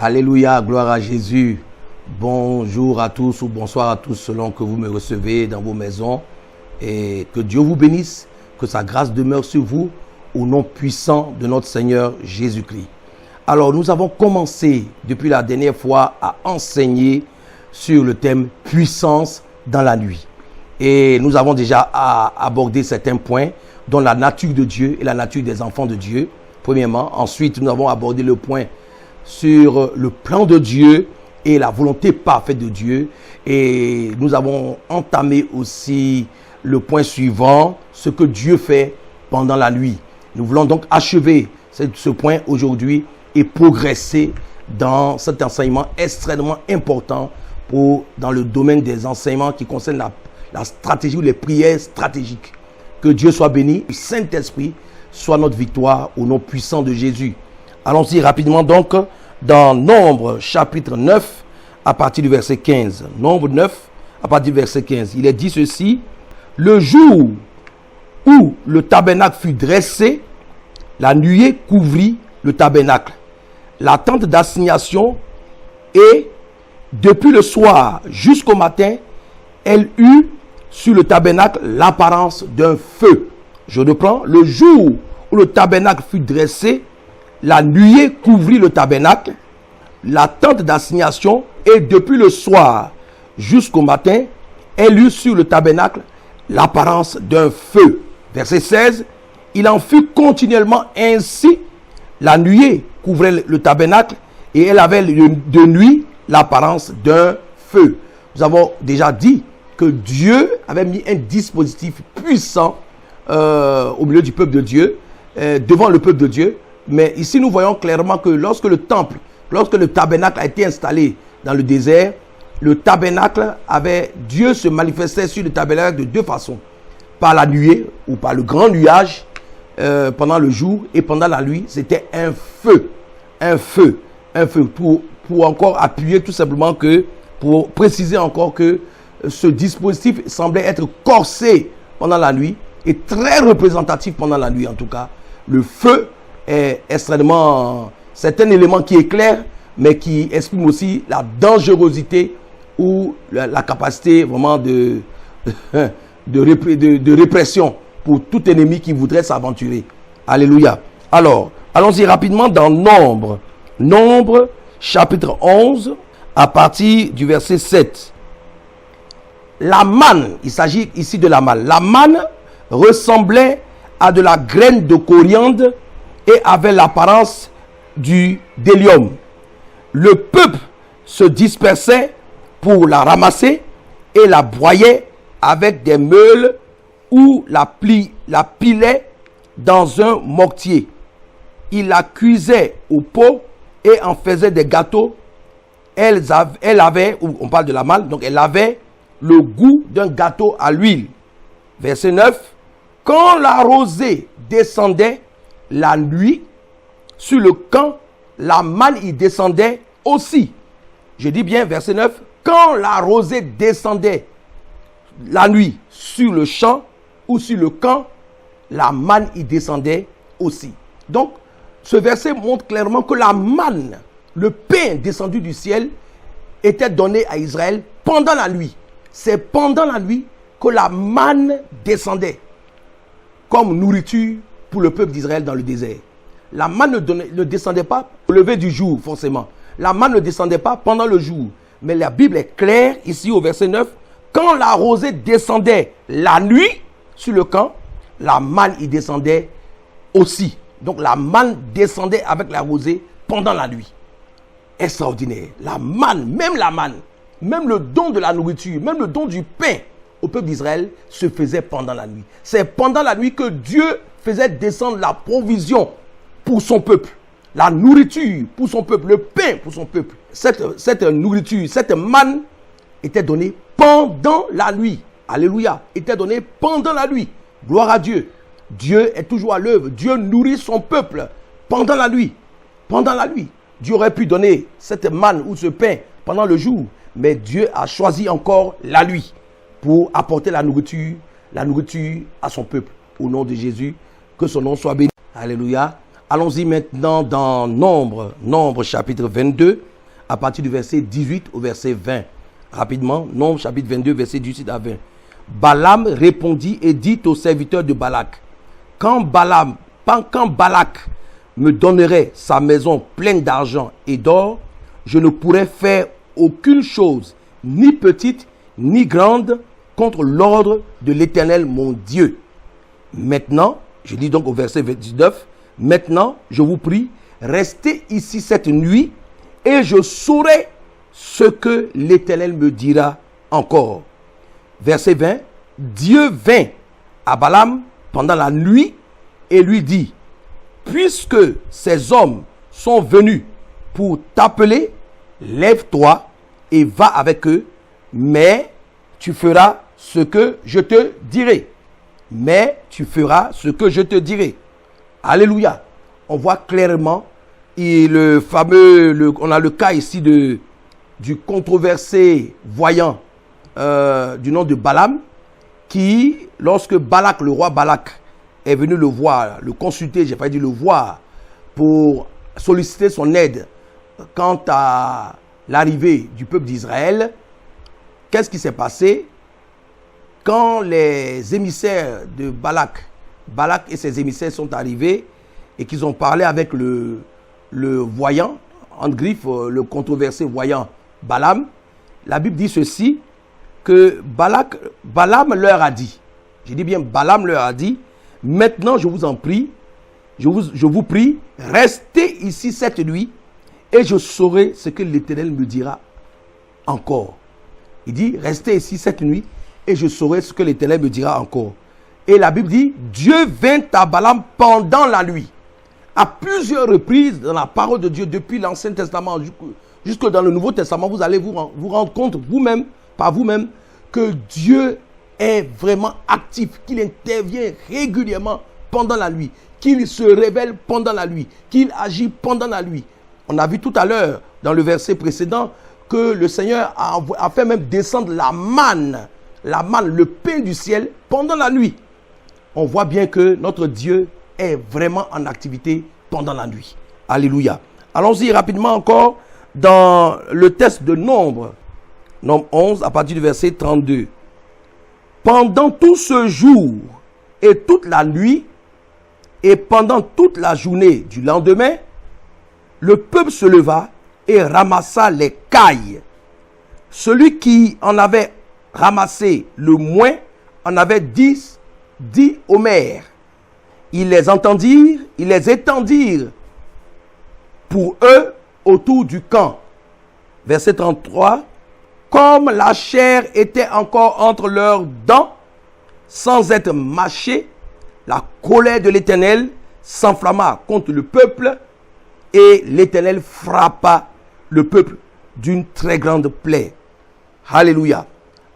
Alléluia, gloire à Jésus. Bonjour à tous ou bonsoir à tous selon que vous me recevez dans vos maisons. Et que Dieu vous bénisse, que sa grâce demeure sur vous au nom puissant de notre Seigneur Jésus-Christ. Alors nous avons commencé depuis la dernière fois à enseigner sur le thème puissance dans la nuit. Et nous avons déjà abordé certains points dont la nature de Dieu et la nature des enfants de Dieu, premièrement. Ensuite, nous avons abordé le point sur le plan de Dieu et la volonté parfaite de Dieu. Et nous avons entamé aussi le point suivant, ce que Dieu fait pendant la nuit. Nous voulons donc achever ce point aujourd'hui et progresser dans cet enseignement extrêmement important dans le domaine des enseignements qui concernent la stratégie ou les prières stratégiques. Que Dieu soit béni, le Saint-Esprit soit notre victoire au nom puissant de Jésus. Allons-y rapidement donc dans Nombre chapitre 9 à partir du verset 15. Nombre 9 à partir du verset 15. Il est dit ceci: le jour où le tabernacle fut dressé, la nuée couvrit le tabernacle, la tente d'assignation, et depuis le soir jusqu'au matin, elle eut sur le tabernacle l'apparence d'un feu. Je reprends. Le jour où le tabernacle fut dressé, la nuée couvrit le tabernacle, la tente d'assignation, et depuis le soir jusqu'au matin, elle eut sur le tabernacle l'apparence d'un feu. Verset 16. Il en fut continuellement ainsi. La nuée couvrait le tabernacle et elle avait de nuit l'apparence d'un feu. Nous avons déjà dit que Dieu avait mis un dispositif puissant au milieu du peuple de Dieu, devant le peuple de Dieu. Mais ici, nous voyons clairement que lorsque le tabernacle a été installé dans le désert, Dieu se manifestait sur le tabernacle de deux façons. Par la nuée ou par le grand nuage pendant le jour, et pendant la nuit, c'était un feu pour encore appuyer tout simplement pour préciser encore que ce dispositif semblait être corsé pendant la nuit et très représentatif pendant la nuit en tout cas. Le feu est extrêmement, c'est un élément qui éclaire mais qui exprime aussi la dangerosité ou la capacité vraiment de répression pour tout ennemi qui voudrait s'aventurer. Alléluia. Alors, allons-y rapidement dans Nombre chapitre 11 à partir du verset 7. La manne, il s'agit ici de la manne. La manne ressemblait à de la graine de coriandre et avait l'apparence d'hélium. Le peuple se dispersait pour la ramasser et la broyait avec des meules ou la pilait dans un mortier. Il la cuisait au pot et en faisait des gâteaux. Elle avait, on parle de la manne, donc elle avait le goût d'un gâteau à l'huile. Verset 9. Quand la rosée descendait la nuit sur le camp, la manne y descendait aussi. Je dis bien verset 9. Quand la rosée descendait la nuit sur le champ ou sur le camp, la manne y descendait aussi. Donc, ce verset montre clairement que la manne, le pain descendu du ciel, était donné à Israël pendant la nuit. C'est pendant la nuit que la manne descendait comme nourriture pour le peuple d'Israël dans le désert. La manne ne descendait pas au lever du jour forcément. La manne ne descendait pas pendant le jour. Mais la Bible est claire ici au verset 9. Quand la rosée descendait la nuit sur le camp, la manne y descendait aussi. Donc la manne descendait avec la rosée pendant la nuit. Extraordinaire. La manne, même le don de la nourriture, même le don du pain au peuple d'Israël se faisait pendant la nuit. C'est pendant la nuit que Dieu faisait descendre la provision pour son peuple, la nourriture pour son peuple, le pain pour son peuple. Cette nourriture, cette manne était donnée pendant la nuit. Alléluia. Était donnée pendant la nuit. Gloire à Dieu. Dieu est toujours à l'œuvre. Dieu nourrit son peuple pendant la nuit. Pendant la nuit. Dieu aurait pu donner cette manne ou ce pain pendant le jour, mais Dieu a choisi encore la nuit pour apporter la nourriture à son peuple. Au nom de Jésus, que son nom soit béni. Alléluia. Allons-y maintenant dans Nombre chapitre 22 à partir du verset 18 au verset 20. Rapidement, Nombre chapitre 22, verset 18 à 20. Balaam répondit et dit aux serviteurs de Balak, quand Balak me donnerait sa maison pleine d'argent et d'or, je ne pourrais faire aucune chose, ni petite, ni grande, contre l'ordre de l'Éternel mon Dieu. Maintenant, je lis donc au verset 29, maintenant, je vous prie, restez ici cette nuit, et je saurai ce que l'Éternel me dira encore. Verset 20, Dieu vint à Balaam pendant la nuit et lui dit, puisque ces hommes sont venus pour t'appeler, lève-toi et va avec eux, mais tu feras ce que je te dirai. Mais tu feras ce que je te dirai. Alléluia. On voit clairement, et on a le cas ici du controversé voyant du nom de Balaam, qui, lorsque Balak, le roi Balak, est venu le voir, le consulter, j'ai pas dit le voir, pour solliciter son aide quant à l'arrivée du peuple d'Israël, qu'est-ce qui s'est passé? Quand les émissaires de Balak et ses émissaires sont arrivés et qu'ils ont parlé avec le voyant, en griffe, le controversé voyant Balaam, la Bible dit ceci, que Balaam leur a dit, je dis bien Balaam leur a dit, maintenant je vous en prie, je vous prie, restez ici cette nuit et je saurai ce que l'Éternel me dira encore. Il dit, restez ici cette nuit et je saurai ce que l'Éternel me dira encore. Et la Bible dit, Dieu vint à Balaam pendant la nuit. À plusieurs reprises dans la parole de Dieu, depuis l'Ancien Testament jusque dans le Nouveau Testament, vous allez vous rendre compte vous-même, par vous-même, que Dieu est vraiment actif, qu'il intervient régulièrement pendant la nuit, qu'il se révèle pendant la nuit, qu'il agit pendant la nuit. On a vu tout à l'heure, dans le verset précédent, que le Seigneur a fait même descendre la manne, le pain du ciel pendant la nuit. On voit bien que notre Dieu est vraiment en activité pendant la nuit. Alléluia. Allons-y rapidement encore dans le texte de Nombre 11 à partir du verset 32. Pendant tout ce jour et toute la nuit et pendant toute la journée du lendemain, le peuple se leva et ramassa les cailles. Celui qui en avait ramassé le moins en avait 10 homères. Ils les étendirent pour eux autour du camp. Verset 33. Comme la chair était encore entre leurs dents, sans être mâchée, la colère de l'Éternel s'enflamma contre le peuple et l'Éternel frappa le peuple d'une très grande plaie. Alléluia.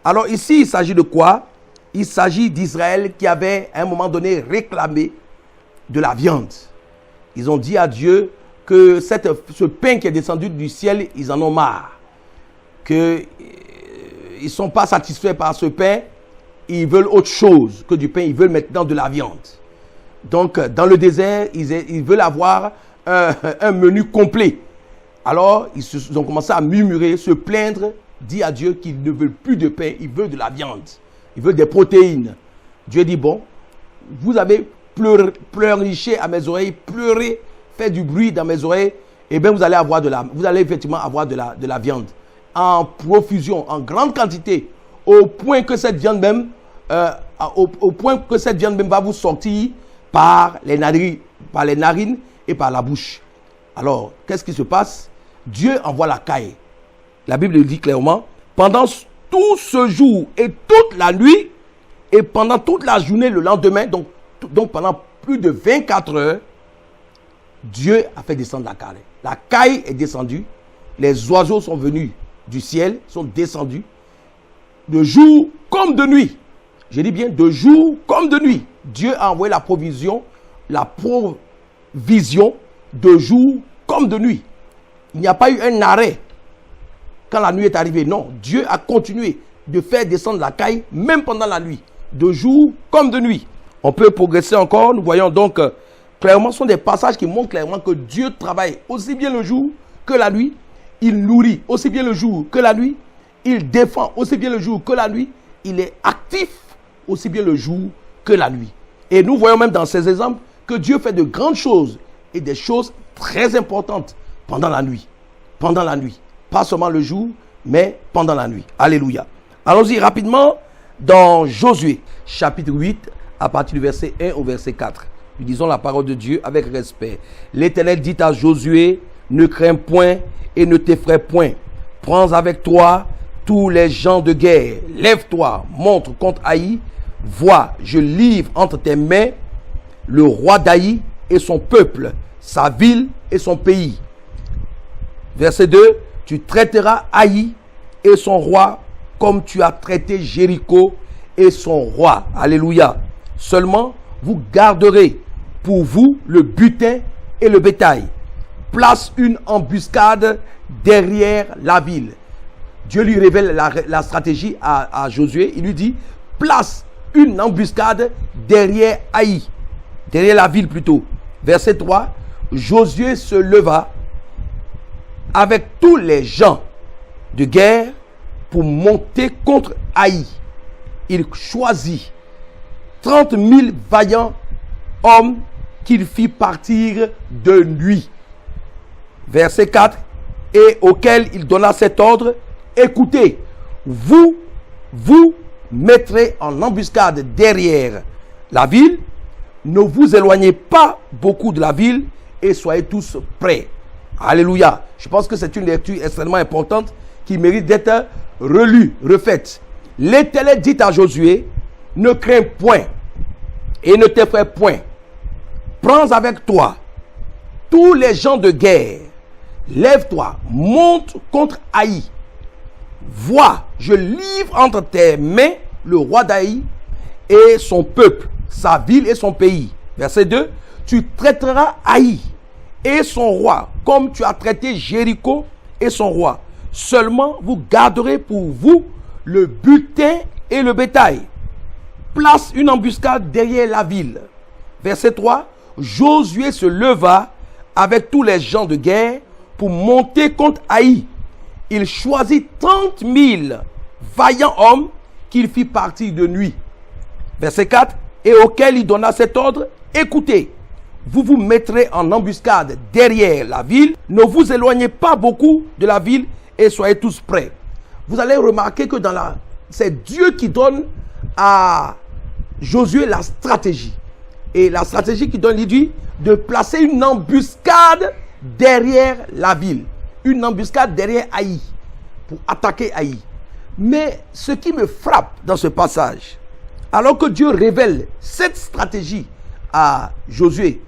Alors ici, il s'agit de quoi? Il s'agit d'Israël qui avait à un moment donné réclamé de la viande. Ils ont dit à Dieu que ce pain qui est descendu du ciel, ils en ont marre. Qu'ils ne sont pas satisfaits par ce pain, ils veulent autre chose que du pain, ils veulent maintenant de la viande. Donc, dans le désert, ils veulent avoir un menu complet. Alors, ils ont commencé à murmurer, se plaindre, dire à Dieu qu'ils ne veulent plus de pain, ils veulent de la viande. Ils veulent des protéines. Dieu dit, bon, vous avez pleurniché à mes oreilles, pleuré, fait du bruit dans mes oreilles, et bien vous allez effectivement avoir de la viande. En profusion, en grande quantité, au point que cette viande même, va vous sortir par les narines et par la bouche. Alors, qu'est-ce qui se passe? Dieu envoie la caille. La Bible le dit clairement, pendant tout ce jour et toute la nuit, et pendant toute la journée le lendemain, donc pendant plus de 24 heures, Dieu a fait descendre la caille. La caille est descendue, les oiseaux sont venus du ciel, sont descendus, de jour comme de nuit. Je dis bien de jour comme de nuit. Dieu a envoyé la provision de jour comme de nuit. Il n'y a pas eu un arrêt quand la nuit est arrivée. Non, Dieu a continué de faire descendre la caille même pendant la nuit, de jour comme de nuit. On peut progresser encore. Nous voyons donc clairement, ce sont des passages qui montrent clairement que Dieu travaille aussi bien le jour que la nuit il nourrit aussi bien le jour que la nuit. Il défend aussi bien le jour que la nuit. Il est actif aussi bien le jour que la nuit. Et nous voyons même dans ces exemples que Dieu fait de grandes choses et des choses très importantes pendant la nuit. Pendant la nuit. Pas seulement le jour, mais pendant la nuit. Alléluia. Allons-y rapidement dans Josué, chapitre 8, à partir du verset 1 au verset 4. Nous disons la parole de Dieu avec respect. L'Éternel dit à Josué, ne crains point et ne t'effraie point. Prends avec toi tous les gens de guerre. Lève-toi, monte contre Haï. Vois, je livre entre tes mains le roi d'Haï et son peuple, sa ville et son pays. Verset 2, tu traiteras Haï et son roi comme tu as traité Jéricho et son roi. Alléluia. Seulement, vous garderez pour vous le butin et le bétail. Place une embuscade derrière la ville. Dieu lui révèle la stratégie à Josué. Il lui dit, place une embuscade derrière Haï. Derrière la ville plutôt. Verset 3. Josué se leva avec tous les gens de guerre pour monter contre Haï. Il choisit 30 000 vaillants hommes qu'il fit partir de nuit. Verset 4. Et auquel il donna cet ordre, écoutez, vous mettrez en embuscade derrière la ville, ne vous éloignez pas beaucoup de la ville et soyez tous prêts. Alléluia. Je pense que c'est une lecture extrêmement importante qui mérite d'être relue, refaite. L'Éternel dit à Josué, ne crains point et ne t'effraie point. Prends avec toi tous les gens de guerre. Lève-toi, monte contre Haï. Vois, je livre entre tes mains le roi d'Haï et son peuple, sa ville et son pays. Verset 2. Tu traiteras Haï et son roi comme tu as traité Jéricho et son roi. Seulement vous garderez pour vous le butin et le bétail. Place une embuscade derrière la ville. Verset 3. Josué se leva avec tous les gens de guerre pour monter contre Haï. Il choisit 30 000 vaillants hommes qu'il fit partir de nuit. Verset 4. Et auquel il donna cet ordre, écoutez, vous mettrez en embuscade derrière la ville, ne vous éloignez pas beaucoup de la ville et soyez tous prêts. Vous allez remarquer que c'est Dieu qui donne à Josué la stratégie. Et la stratégie qui donne, il dit, de placer une embuscade derrière la ville. Une embuscade derrière Haï, pour attaquer Haï. Mais ce qui me frappe dans ce passage, alors que Dieu révèle cette stratégie à Josué,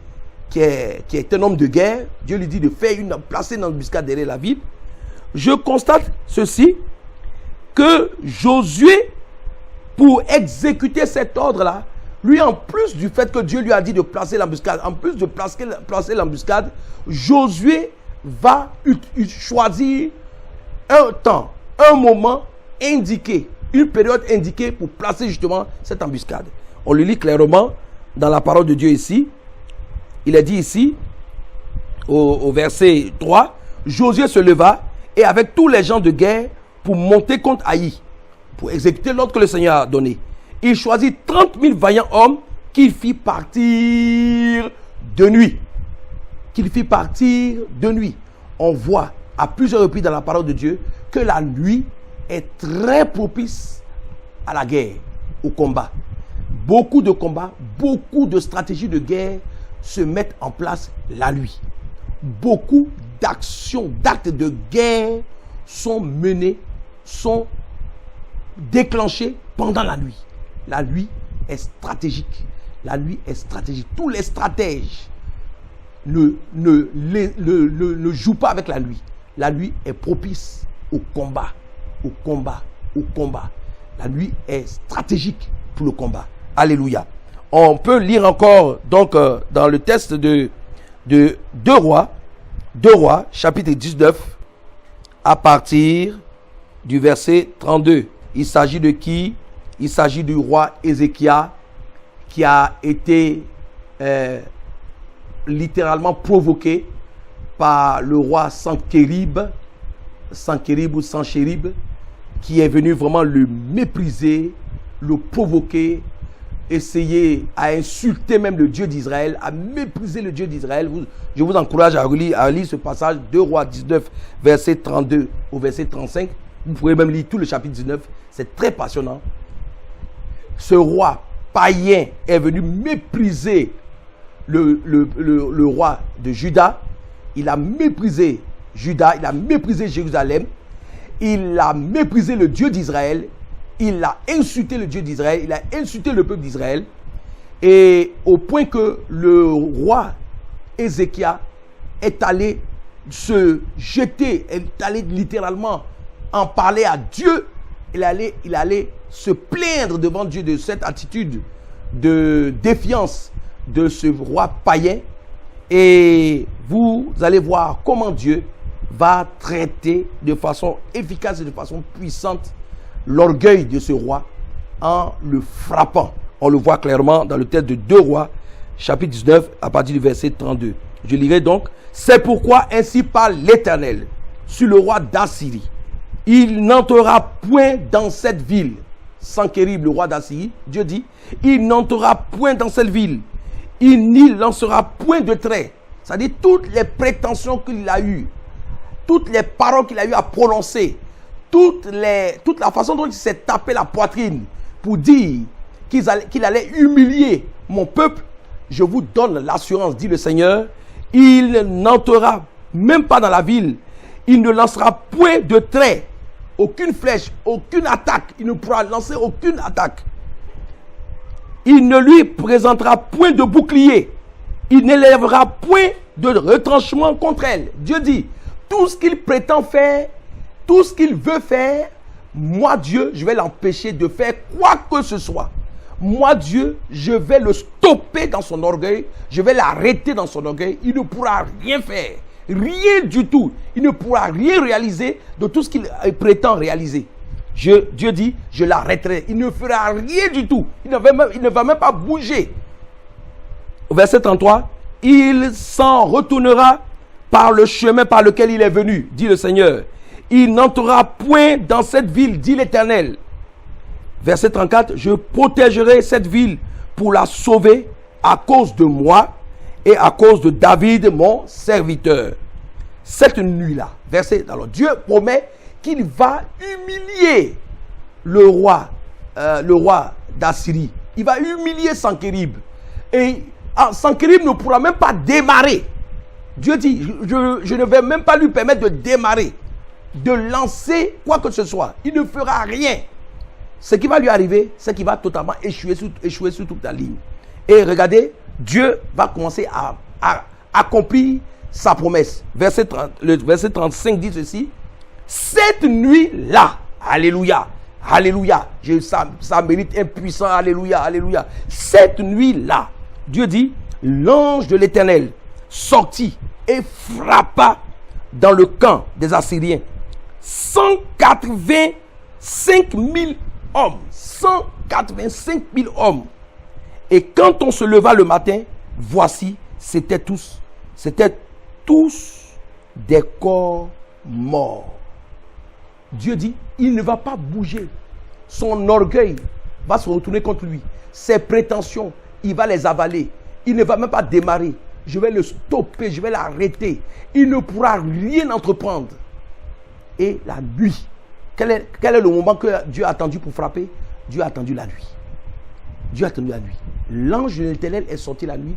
qui est un homme de guerre, Dieu lui dit de placer une embuscade derrière la ville. Je constate ceci, que Josué, pour exécuter cet ordre-là, lui, en plus du fait que Dieu lui a dit de placer l'embuscade, en plus de placer l'embuscade, Josué va choisir un temps, un moment indiqué, une période indiquée pour placer justement cette embuscade. On le lit clairement dans la parole de Dieu ici. Il est dit ici, au verset 3, Josué se leva et avec tous les gens de guerre pour monter contre Haï, pour exécuter l'ordre que le Seigneur a donné. Il choisit 30 000 vaillants hommes qu'il fit partir de nuit. Qu'il fit partir de nuit. On voit à plusieurs reprises dans la parole de Dieu que la nuit est très propice à la guerre, au combat. Beaucoup de combats, beaucoup de stratégies de guerre se mettent en place la nuit. Beaucoup d'actions, d'actes de guerre sont menés, sont déclenchés pendant la nuit. La nuit est stratégique. La nuit est stratégique. Tous les stratèges ne jouent pas avec la nuit. La nuit est propice au combat, au combat, au combat. La nuit est stratégique pour le combat. Alléluia. On peut lire encore donc dans le texte de 2 Rois, chapitre 19, à partir du verset 32. Il s'agit de qui? Il s'agit du roi Ézéchias qui a été littéralement provoqué par le roi Sanchérib Sanchérib ou Sanchérib, qui est venu vraiment le mépriser, le provoquer, essayer à insulter même le Dieu d'Israël, à mépriser le Dieu d'Israël. Je vous encourage à lire ce passage, 2 Rois 19, verset 32 au verset 35. Vous pouvez même lire tout le chapitre 19, c'est très passionnant. Ce roi païen est venu mépriser le roi de Juda. Il a méprisé Juda, il a méprisé Jérusalem, il a méprisé le Dieu d'Israël, il a insulté le Dieu d'Israël, il a insulté le peuple d'Israël, et au point que le roi Ézéchias est allé se jeter, est allé littéralement en parler à Dieu. Il allait se plaindre devant Dieu de cette attitude de défiance de ce roi païen. Et vous allez voir comment Dieu va traiter de façon efficace et de façon puissante l'orgueil de ce roi en le frappant. On le voit clairement dans le texte de 2 Rois, chapitre 19, à partir du verset 32. Je lirai donc. C'est pourquoi ainsi parle l'Éternel sur le roi d'Assyrie. Il n'entrera point dans cette ville. Sanchérib, le roi d'Assyrie, Dieu dit, il n'entrera point dans cette ville. Il n'y lancera point de trait. C'est-à-dire toutes les prétentions qu'il a eues, toutes les paroles qu'il a eues à prononcer, toute la façon dont il s'est tapé la poitrine pour dire qu'il allait humilier mon peuple, je vous donne l'assurance, dit le Seigneur, il n'entrera même pas dans la ville, il ne lancera point de trait, aucune flèche, aucune attaque, il ne pourra lancer aucune attaque. Il ne lui présentera point de bouclier, il n'élèvera point de retranchement contre elle. Dieu dit, tout ce qu'il prétend faire, tout ce qu'il veut faire, moi Dieu, je vais l'empêcher de faire quoi que ce soit. Moi Dieu, je vais le stopper dans son orgueil, je vais l'arrêter dans son orgueil, il ne pourra rien faire, rien du tout. Il ne pourra rien réaliser de tout ce qu'il prétend réaliser. Dieu dit, je l'arrêterai, il ne fera rien du tout, il ne va même pas bouger. Verset 33, il s'en retournera par le chemin par lequel il est venu, dit le Seigneur. Il n'entrera point dans cette ville, dit l'Éternel. Verset 34, je protégerai cette ville pour la sauver à cause de moi et à cause de David, mon serviteur. Cette nuit-là, alors Dieu promet qu'il va humilier le roi d'Assyrie. Il va humilier Sanchérib. Et Sanchérib ne pourra même pas démarrer. Dieu dit, je ne vais même pas lui permettre de démarrer, de lancer quoi que ce soit. Il ne fera rien. Ce qui va lui arriver, c'est qu'il va totalement échouer sur toute la ligne. Et regardez, Dieu va commencer à accomplir sa promesse. Le verset 35 dit ceci. Cette nuit-là, alléluia, alléluia, ça mérite un puissant alléluia, alléluia. Cette nuit-là, Dieu dit, l'ange de l'Éternel sortit et frappa dans le camp des Assyriens 185 000 hommes. 185 000 hommes. Et quand on se leva le matin, voici, c'était tous des corps morts. Dieu dit, il ne va pas bouger. Son orgueil va se retourner contre lui. Ses prétentions, il va les avaler. Il ne va même pas démarrer. Je vais le stopper, je vais l'arrêter. Il ne pourra rien entreprendre. Et la nuit, quel est le moment que Dieu a attendu pour frapper? Dieu a attendu la nuit. Dieu a attendu la nuit. L'ange de l'Éternel est sorti la nuit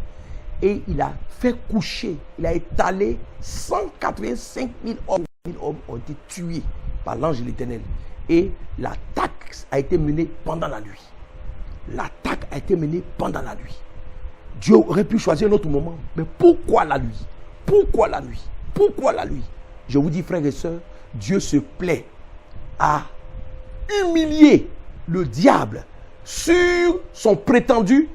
et il a fait coucher, il a étalé 185 000 hommes. 1000 hommes ont été tués par l'ange de l'Éternel. Et l'attaque a été menée pendant la nuit. L'attaque a été menée pendant la nuit. Dieu aurait pu choisir un autre moment. Mais pourquoi la nuit? Pourquoi la nuit? Pourquoi la nuit? Je vous dis, frères et sœurs, Dieu se plaît à humilier le diable sur son prétendu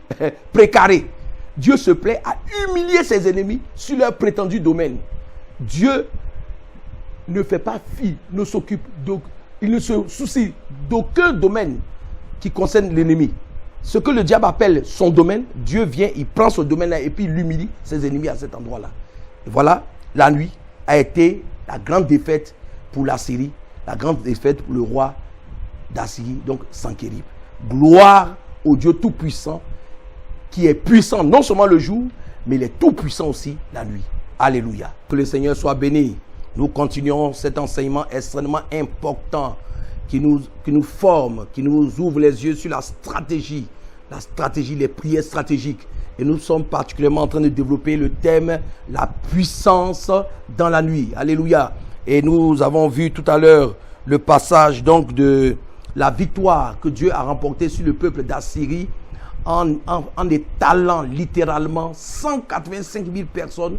précaré. Dieu se plaît à humilier ses ennemis sur leur prétendu domaine. Dieu ne fait pas fi, il ne se soucie d'aucun domaine qui concerne l'ennemi. Ce que le diable appelle son domaine, Dieu vient, il prend ce domaine-là et puis il humilie ses ennemis à cet endroit-là. Et voilà, la nuit a été la grande défaite pour l'Assyrie, la grande défaite pour le roi d'Assyrie, donc Sanchérib. Gloire au Dieu Tout-Puissant, qui est puissant non seulement le jour, mais il est tout-puissant aussi la nuit. Alléluia. Que le Seigneur soit béni. Nous continuons cet enseignement extrêmement important qui nous forme, qui nous ouvre les yeux sur la stratégie, les prières stratégiques. Et nous sommes particulièrement en train de développer le thème, la puissance dans la nuit. Alléluia. Et nous avons vu tout à l'heure le passage donc de la victoire que Dieu a remportée sur le peuple d'Assyrie en étalant littéralement 185 000 personnes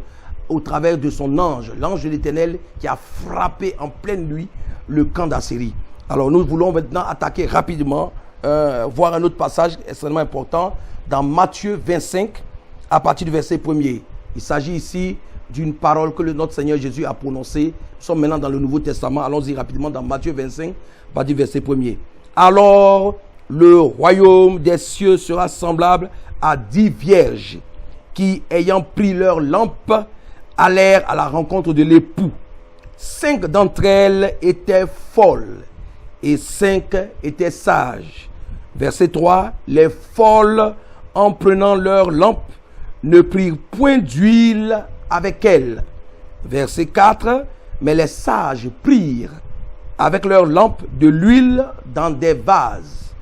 au travers de son ange, l'ange de l'Éternel qui a frappé en pleine nuit le camp d'Assyrie. Alors nous voulons maintenant attaquer rapidement, voir un autre passage extrêmement important dans Matthieu 25 à partir du verset 1er. Il s'agit ici d'une parole que notre Seigneur Jésus a prononcée. Nous sommes maintenant dans le Nouveau Testament. Allons-y rapidement dans Matthieu 25 à partir du verset 1er. Alors le royaume des cieux sera semblable à 10 vierges qui, ayant pris leurs lampes, allèrent à la rencontre de l'époux. 5 d'entre elles étaient folles et 5 étaient sages. Verset 3. Les folles, en prenant leurs lampes, ne prirent point d'huile avec elles. Verset 4. Mais les sages prirent avec leurs lampes de l'huile dans des vases.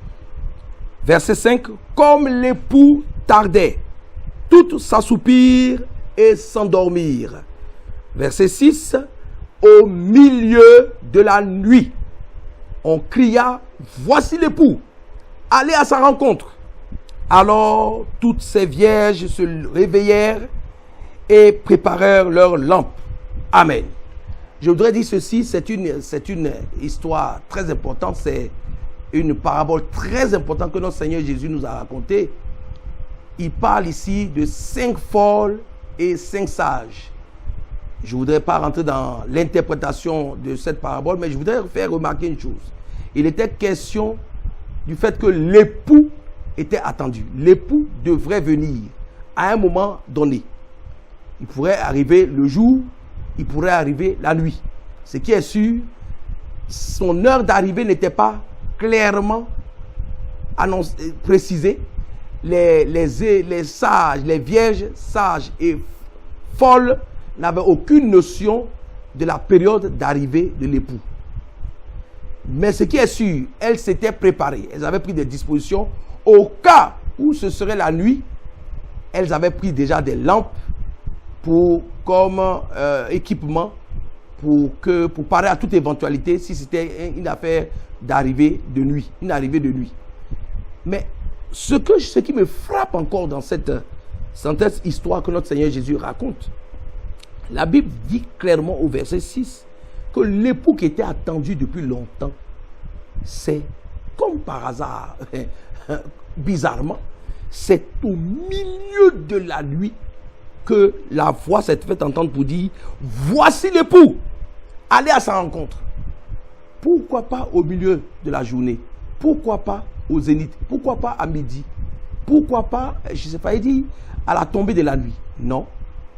Verset 5. Comme l'époux tardait, toutes s'assoupirent et s'endormirent. Verset 6. Au milieu de la nuit, on cria, voici l'époux, allez à sa rencontre. Alors toutes ces vierges se réveillèrent et préparèrent leurs lampes. Amen. Je voudrais dire ceci, c'est une histoire très importante, c'est une parabole très importante que notre Seigneur Jésus nous a racontée. Il parle ici de 5 folles et 5 sages. Je ne voudrais pas rentrer dans l'interprétation de cette parabole, mais je voudrais faire remarquer une chose. Il était question du fait que l'époux était attendu. L'époux devrait venir à un moment donné. Il pourrait arriver le jour, il pourrait arriver la nuit. Ce qui est sûr, son heure d'arrivée n'était pas clairement précisée. Les sages, les vierges sages et folles n'avaient aucune notion de la période d'arrivée de l'époux. Mais ce qui est sûr, elles s'étaient préparées. Elles avaient pris des dispositions. Au cas où ce serait la nuit, elles avaient pris déjà des lampes comme équipement pour parer à toute éventualité si c'était une affaire d'arrivée de nuit. Une arrivée de nuit. Mais ce qui me frappe encore dans cette histoire que notre Seigneur Jésus raconte, la Bible dit clairement au verset 6 que l'époux qui était attendu depuis longtemps, c'est comme par hasard, bizarrement, c'est au milieu de la nuit que la voix s'est faite entendre pour dire « Voici l'époux, allez à sa rencontre ». Pourquoi pas au milieu de la journée? Pourquoi pas au zénith? Pourquoi pas à midi? Pourquoi pas, je ne sais pas, il dit à la tombée de la nuit? Non,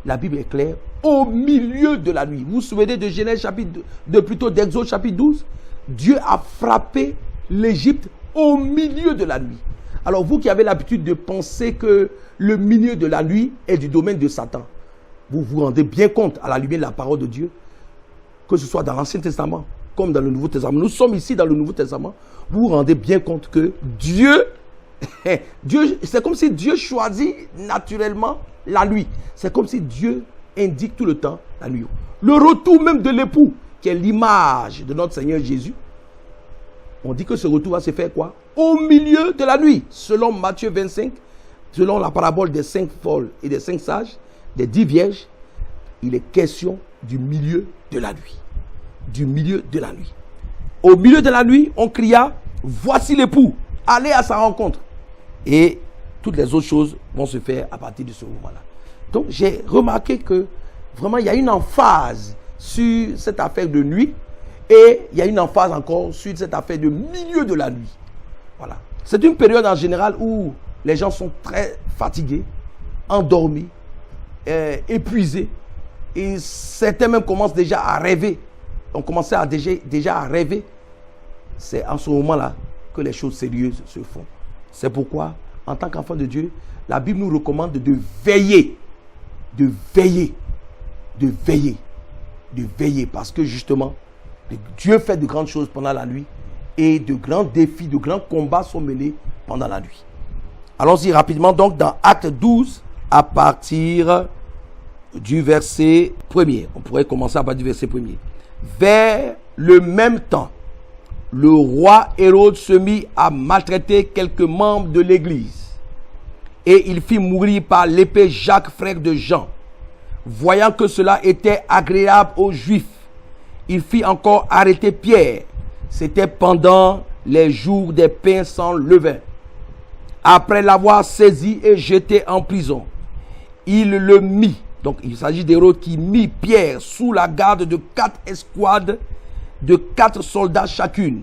la Bible est claire. Au milieu de la nuit. Vous vous souvenez de Genèse chapitre 2, plutôt d'Exode chapitre 12? Dieu a frappé l'Égypte au milieu de la nuit. Alors vous qui avez l'habitude de penser que le milieu de la nuit est du domaine de Satan, vous vous rendez bien compte à la lumière de la parole de Dieu, que ce soit dans l'Ancien Testament comme dans le Nouveau Testament. Nous sommes ici dans le Nouveau Testament. Vous vous rendez bien compte que Dieu, c'est comme si Dieu choisit naturellement la nuit. C'est comme si Dieu indique tout le temps la nuit. Le retour même de l'époux, qui est l'image de notre Seigneur Jésus, on dit que ce retour va se faire quoi? Au milieu de la nuit. Selon Matthieu 25, selon la parabole des 5 folles et des 5 sages, des 10 vierges, il est question du milieu de la nuit. Du milieu de la nuit. Au milieu de la nuit, on cria, voici l'époux, allez à sa rencontre. Et toutes les autres choses vont se faire à partir de ce moment-là. Donc j'ai remarqué que vraiment il y a une emphase sur cette affaire de nuit et il y a une emphase encore sur cette affaire de milieu de la nuit. Voilà. C'est une période en général où les gens sont très fatigués, endormis, épuisés et certains même commencent déjà à rêver ont commencé à déjà à rêver, c'est en ce moment-là que les choses sérieuses se font. C'est pourquoi, en tant qu'enfant de Dieu, la Bible nous recommande de veiller, parce que justement, Dieu fait de grandes choses pendant la nuit et de grands défis, de grands combats sont menés pendant la nuit. Allons-y rapidement donc dans Acte 12 à partir du verset 1er. On pourrait commencer à partir du verset 1er. Vers le même temps, le roi Hérode se mit à maltraiter quelques membres de l'église et il fit mourir par l'épée Jacques, frère de Jean. Voyant que cela était agréable aux Juifs, il fit encore arrêter Pierre. C'était pendant les jours des pains sans levain. Après l'avoir saisi et jeté en prison, il le mit. Donc il s'agit d'Hérode qui mit Pierre sous la garde de 4 escouades de 4 soldats chacune,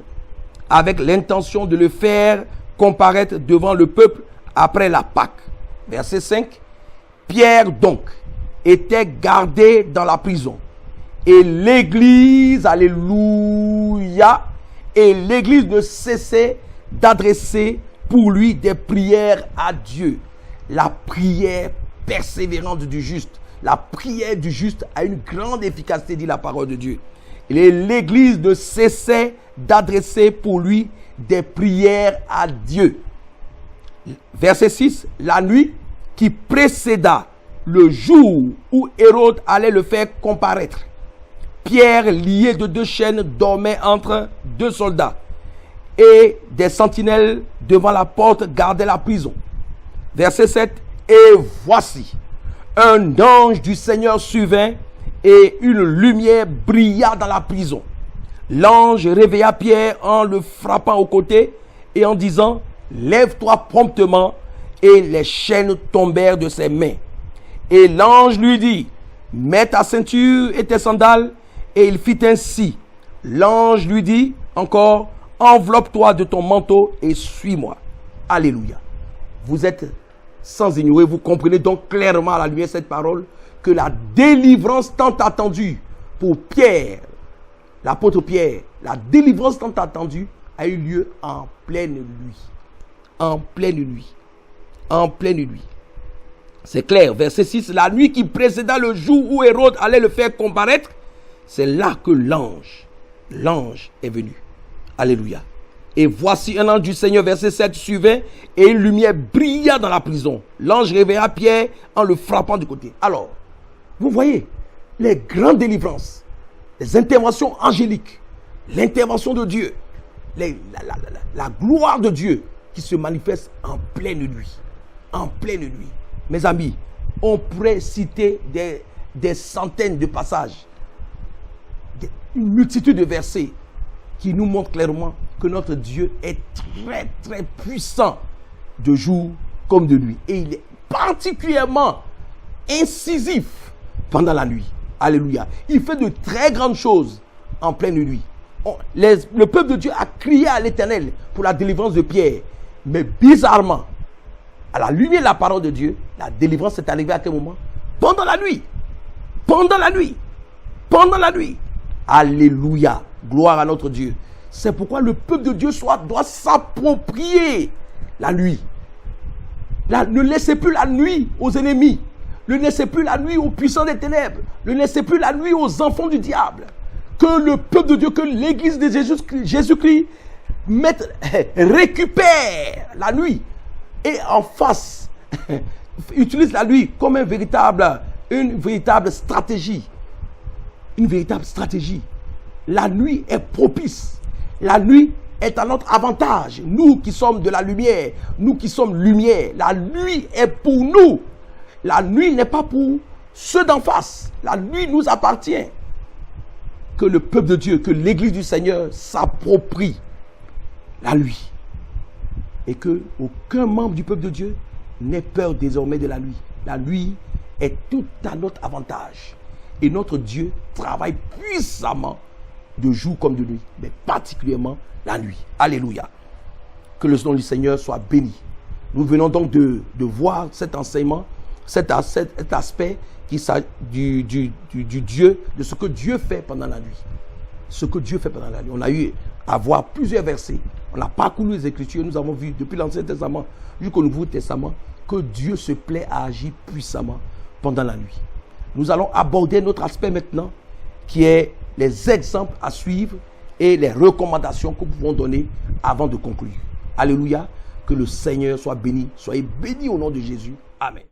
avec l'intention de le faire comparaître devant le peuple après la Pâque. Verset 5. Pierre donc était gardé dans la prison. Et l'église, alléluia, et l'église ne cessait d'adresser pour lui des prières à Dieu. La prière persévérante du juste. La prière du juste a une grande efficacité, dit la parole de Dieu. Et l'église ne cessait d'adresser pour lui des prières à Dieu. Verset 6. La nuit qui précéda le jour où Hérode allait le faire comparaître, Pierre, lié de 2 chaînes, dormait entre 2 soldats et des sentinelles devant la porte gardaient la prison. Verset 7. Et voici, un ange du Seigneur survint et une lumière brilla dans la prison. L'ange réveilla Pierre en le frappant au côté et en disant, lève-toi promptement, et les chaînes tombèrent de ses mains. Et l'ange lui dit, mets ta ceinture et tes sandales, et il fit ainsi. L'ange lui dit encore, enveloppe-toi de ton manteau et suis-moi. Alléluia. Vous êtes sans ignorer, vous comprenez donc clairement à la lumière de cette parole que la délivrance tant attendue pour Pierre, l'apôtre Pierre, la délivrance tant attendue a eu lieu en pleine nuit. En pleine nuit. En pleine nuit. C'est clair. Verset 6. La nuit qui précéda le jour où Hérode allait le faire comparaître, c'est là que l'ange est venu. Alléluia. Et voici un ange du Seigneur, verset 7, suivant, et une lumière brilla dans la prison. L'ange réveilla Pierre en le frappant du côté. Alors, vous voyez, les grandes délivrances, les interventions angéliques, l'intervention de Dieu, la gloire de Dieu qui se manifeste en pleine nuit. En pleine nuit. Mes amis, on pourrait citer des centaines de passages, une multitude de versets qui nous montrent clairement que notre Dieu est très très puissant de jour comme de nuit. Et il est particulièrement incisif pendant la nuit. Alléluia. Il fait de très grandes choses en pleine nuit. Le peuple de Dieu a crié à l'Éternel pour la délivrance de Pierre. Mais bizarrement, à la lumière de la parole de Dieu, la délivrance est arrivée à quel moment? Pendant la nuit. Pendant la nuit. Pendant la nuit. Alléluia. Gloire à notre Dieu. C'est pourquoi le peuple de Dieu doit s'approprier la nuit. Ne laissez plus la nuit aux ennemis. Ne laissez plus la nuit aux puissants des ténèbres. Ne laissez plus la nuit aux enfants du diable. Que le peuple de Dieu, que l'église de Jésus-Christ récupère la nuit et en face utilise la nuit comme une véritable stratégie. Une véritable stratégie. La nuit est propice. La nuit est à notre avantage. Nous qui sommes de la lumière, nous qui sommes lumière, la nuit est pour nous. La nuit n'est pas pour ceux d'en face. La nuit nous appartient. Que le peuple de Dieu, que l'église du Seigneur s'approprie la nuit. Et que aucun membre du peuple de Dieu n'ait peur désormais de la nuit. La nuit est tout à notre avantage. Et notre Dieu travaille puissamment de jour comme de nuit, mais particulièrement la nuit. Alléluia. Que le nom du Seigneur soit béni. Nous venons donc de voir cet enseignement, cet aspect qui du Dieu, de ce que Dieu fait pendant la nuit. ce que Dieu fait pendant la nuit. On a eu à voir plusieurs versets. On a parcouru les Écritures. Nous avons vu depuis l'Ancien Testament jusqu'au Nouveau Testament que Dieu se plaît à agir puissamment pendant la nuit. Nous allons aborder notre aspect maintenant qui est les exemples à suivre et les recommandations que nous pouvons donner avant de conclure. Alléluia. Que le Seigneur soit béni. Soyez bénis au nom de Jésus. Amen.